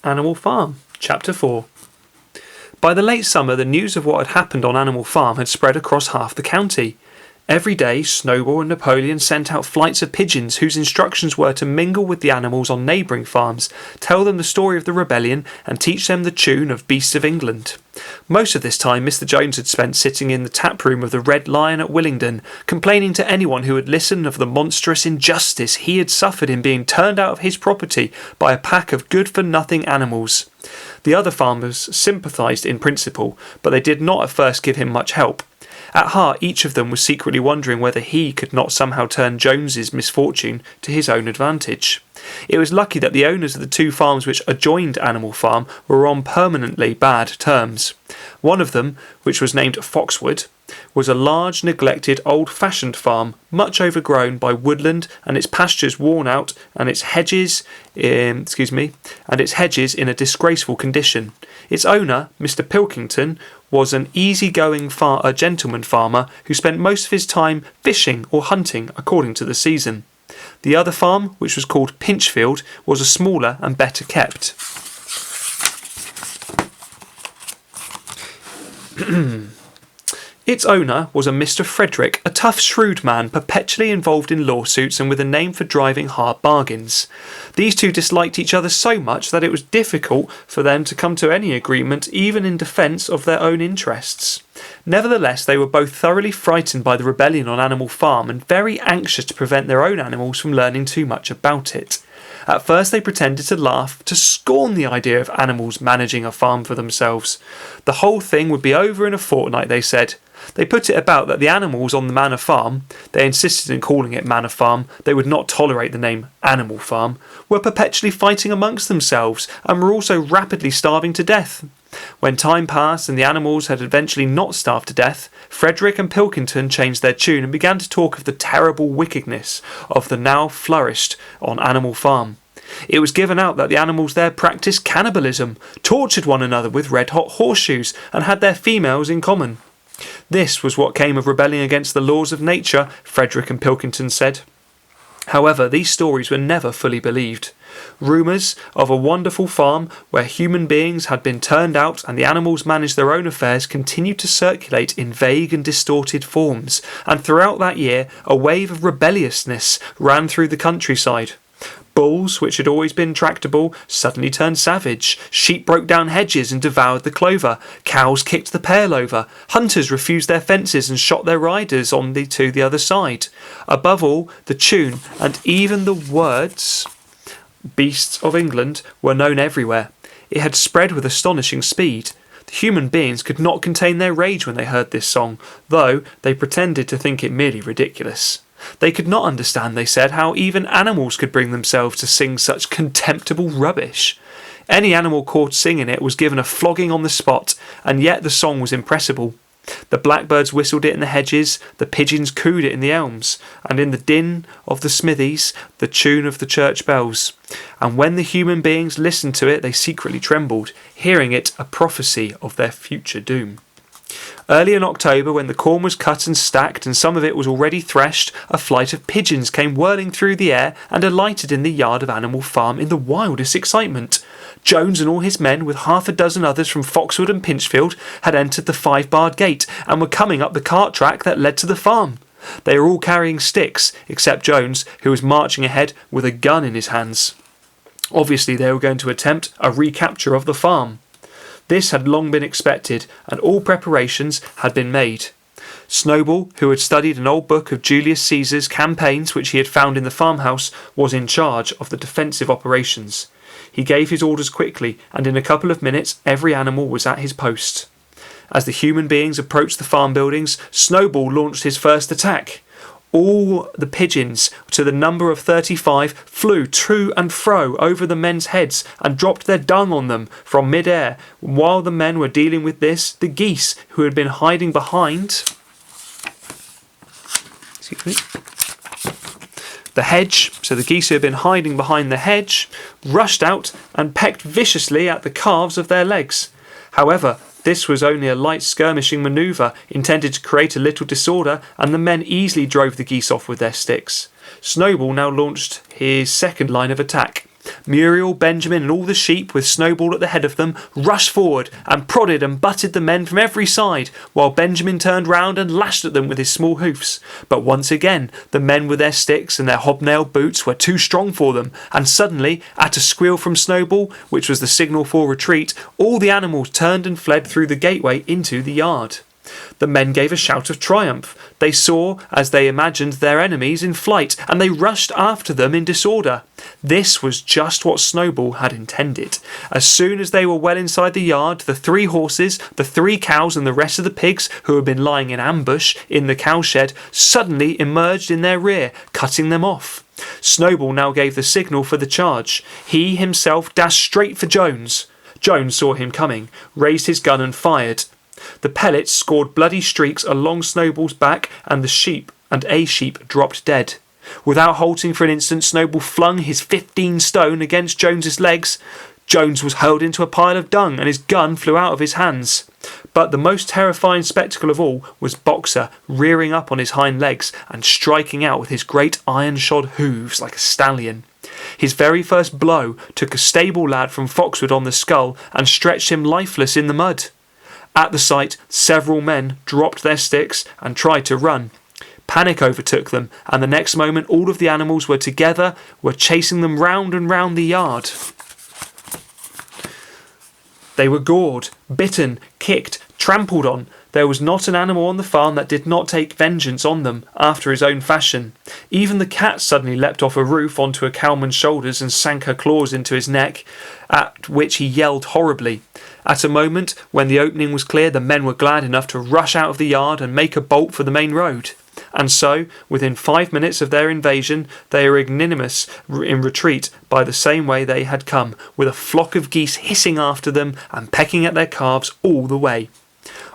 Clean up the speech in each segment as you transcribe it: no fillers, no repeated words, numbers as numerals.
Animal Farm, Chapter 4. By the late summer, the news of what had happened on Animal Farm had spread across half the county. Every day, Snowball and Napoleon sent out flights of pigeons whose instructions were to mingle with the animals on neighbouring farms, tell them the story of the rebellion, and teach them the tune of Beasts of England. Most of this time Mr. Jones had spent sitting in the tap room of the Red Lion at Willingdon, complaining to anyone who would listen of the monstrous injustice he had suffered in being turned out of his property by a pack of good-for-nothing animals. The other farmers sympathised in principle, but they did not at first give him much help. At heart, each of them was secretly wondering whether he could not somehow turn Jones's misfortune to his own advantage. It was lucky that the owners of the two farms which adjoined Animal Farm were on permanently bad terms. One of them, which was named Foxwood, was a large, neglected, old-fashioned farm, much overgrown by woodland and its pastures worn out and its hedges in a disgraceful condition. Its owner, Mr. Pilkington, was an easy-going gentleman farmer who spent most of his time fishing or hunting according to the season. The other farm, which was called Pinchfield, was a smaller and better kept. Its owner was a Mr. Frederick, a tough, shrewd man, perpetually involved in lawsuits and with a name for driving hard bargains. These two disliked each other so much that it was difficult for them to come to any agreement, even in defence of their own interests. Nevertheless, they were both thoroughly frightened by the rebellion on Animal Farm and very anxious to prevent their own animals from learning too much about it. At first they pretended to laugh, to scorn the idea of animals managing a farm for themselves. The whole thing would be over in a fortnight, they said. They put it about that the animals on the Manor Farm, they insisted in calling it Manor Farm, they would not tolerate the name Animal Farm, were perpetually fighting amongst themselves and were also rapidly starving to death. When time passed and the animals had eventually not starved to death, Frederick and Pilkington changed their tune and began to talk of the terrible wickedness of the now flourished on Animal Farm. It was given out that the animals there practised cannibalism, tortured one another with red-hot horseshoes, and had their females in common. This was what came of rebelling against the laws of nature, Frederick and Pilkington said. However, these stories were never fully believed. Rumours of a wonderful farm where human beings had been turned out and the animals managed their own affairs continued to circulate in vague and distorted forms, and throughout that year a wave of rebelliousness ran through the countryside. Bulls, which had always been tractable, suddenly turned savage. Sheep broke down hedges and devoured the clover. Cows kicked the pale over. Hunters refused their fences and shot their riders to the other side. Above all, the tune and even the words Beasts of England were known everywhere. It had spread with astonishing speed. The human beings could not contain their rage when they heard this song, though they pretended to think it merely ridiculous. They could not understand, they said, how even animals could bring themselves to sing such contemptible rubbish. Any animal caught singing it was given a flogging on the spot, and yet the song was impressible. The blackbirds whistled it in the hedges, the pigeons cooed it in the elms, and in the din of the smithies, the tune of the church bells. And when the human beings listened to it, they secretly trembled, hearing it a prophecy of their future doom. Early in October, when the corn was cut and stacked and some of it was already threshed, a flight of pigeons came whirling through the air and alighted in the yard of Animal Farm in the wildest excitement. Jones and all his men, with half a dozen others from Foxwood and Pinchfield, had entered the 5-barred gate and were coming up the cart track that led to the farm. They were all carrying sticks, except Jones, who was marching ahead with a gun in his hands. Obviously they were going to attempt a recapture of the farm. This had long been expected, and all preparations had been made. Snowball, who had studied an old book of Julius Caesar's campaigns which he had found in the farmhouse, was in charge of the defensive operations. He gave his orders quickly, and in a couple of minutes every animal was at his post. As the human beings approached the farm buildings, Snowball launched his first attack. All the pigeons, to the number of 35, flew to and fro over the men's heads and dropped their dung on them from mid-air. While the men were dealing with this, the geese, who had been hiding behind the hedge, the hedge, rushed out and pecked viciously at the calves of their legs. However, this was only a light skirmishing manoeuvre intended to create a little disorder, and the men easily drove the geese off with their sticks. Snowball now launched his second line of attack. Muriel, Benjamin and all the sheep, with Snowball at the head of them, rushed forward and prodded and butted the men from every side, while Benjamin turned round and lashed at them with his small hoofs. But once again the men with their sticks and their hobnailed boots were too strong for them, and suddenly, at a squeal from Snowball, which was the signal for retreat, all the animals turned and fled through the gateway into the yard. The men gave a shout of triumph. They saw, as they imagined, their enemies in flight, and they rushed after them in disorder. This was just what Snowball had intended. As soon as they were well inside the yard, the 3 horses, the 3 cows and the rest of the pigs, who had been lying in ambush in the cowshed, suddenly emerged in their rear, cutting them off. Snowball now gave the signal for the charge. He himself dashed straight for Jones. Jones saw him coming, raised his gun and fired. The pellets scored bloody streaks along Snowball's back, and a sheep dropped dead. Without halting for an instant, Snowball flung his 15 stone against Jones's legs. Jones was hurled into a pile of dung, and his gun flew out of his hands. But the most terrifying spectacle of all was Boxer rearing up on his hind legs and striking out with his great iron-shod hooves like a stallion. His very first blow took a stable lad from Foxwood on the skull and stretched him lifeless in the mud. At the sight, several men dropped their sticks and tried to run. Panic overtook them, and the next moment all of the animals were together, were chasing them round and round the yard. They were gored, bitten, kicked, trampled on. There was not an animal on the farm that did not take vengeance on them after his own fashion. Even the cat suddenly leapt off a roof onto a cowman's shoulders and sank her claws into his neck, at which he yelled horribly. At a moment when the opening was clear, the men were glad enough to rush out of the yard and make a bolt for the main road. And so, within 5 minutes of their invasion, they were ignominious in retreat by the same way they had come, with a flock of geese hissing after them and pecking at their calves all the way.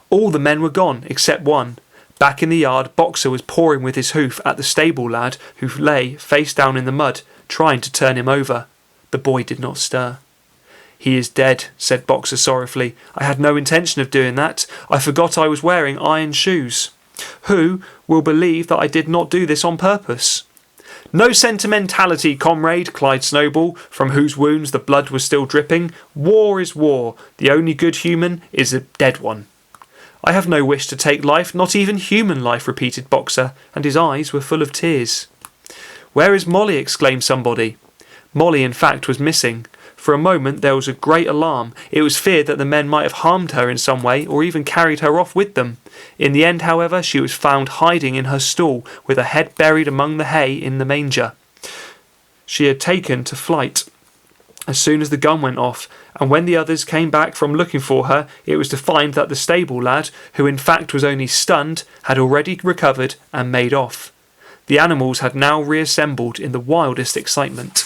All the men were gone, except one. Back in the yard, Boxer was pawing with his hoof at the stable lad, who lay face down in the mud, trying to turn him over. The boy did not stir. "He is dead," said Boxer sorrowfully. "I had no intention of doing that. I forgot I was wearing iron shoes. Who will believe that I did not do this on purpose?" "No sentimentality, comrade," cried Snowball, from whose wounds the blood was still dripping. "War is war. The only good human is a dead one." "I have no wish to take life, not even human life," repeated Boxer, and his eyes were full of tears. "Where is Molly?" exclaimed somebody. Molly, in fact, was missing. For a moment there was a great alarm. It was feared that the men might have harmed her in some way, or even carried her off with them. In the end, however, she was found hiding in her stall, with her head buried among the hay in the manger. She had taken to flight as soon as the gun went off, and when the others came back from looking for her, it was to find that the stable lad, who in fact was only stunned, had already recovered and made off. The animals had now reassembled in the wildest excitement.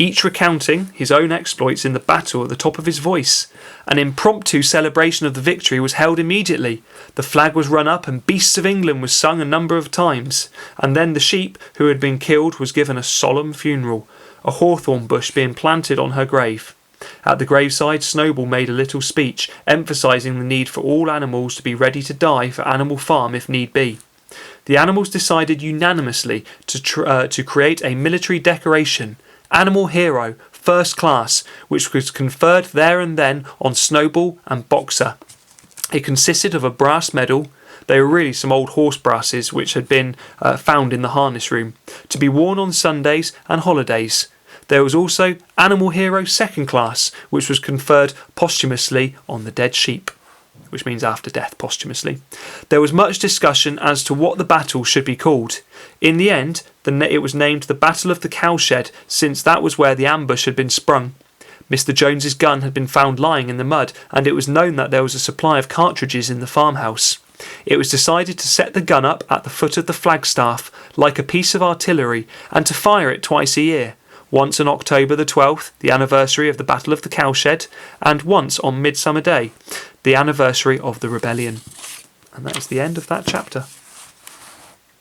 Each recounting his own exploits in the battle at the top of his voice. An impromptu celebration of the victory was held immediately. The flag was run up and Beasts of England was sung a number of times, and then the sheep who had been killed was given a solemn funeral, a hawthorn bush being planted on her grave. At the graveside, Snowball made a little speech, emphasising the need for all animals to be ready to die for Animal Farm if need be. The animals decided unanimously to create a military decoration, Animal Hero, First Class, which was conferred there and then on Snowball and Boxer. It consisted of a brass medal. They were really some old horse brasses which had been found in the harness room, to be worn on Sundays and holidays. There was also Animal Hero Second Class, which was conferred posthumously on the dead sheep, which means after death, posthumously. There was much discussion as to what the battle should be called. In the end, it was named the Battle of the Cowshed, since that was where the ambush had been sprung. Mr. Jones's gun had been found lying in the mud, and it was known that there was a supply of cartridges in the farmhouse. It was decided to set the gun up at the foot of the flagstaff, like a piece of artillery, and to fire it twice a year. Once on October the 12th, the anniversary of the Battle of the Cowshed, and once on Midsummer Day, the anniversary of the rebellion. And that is the end of that chapter.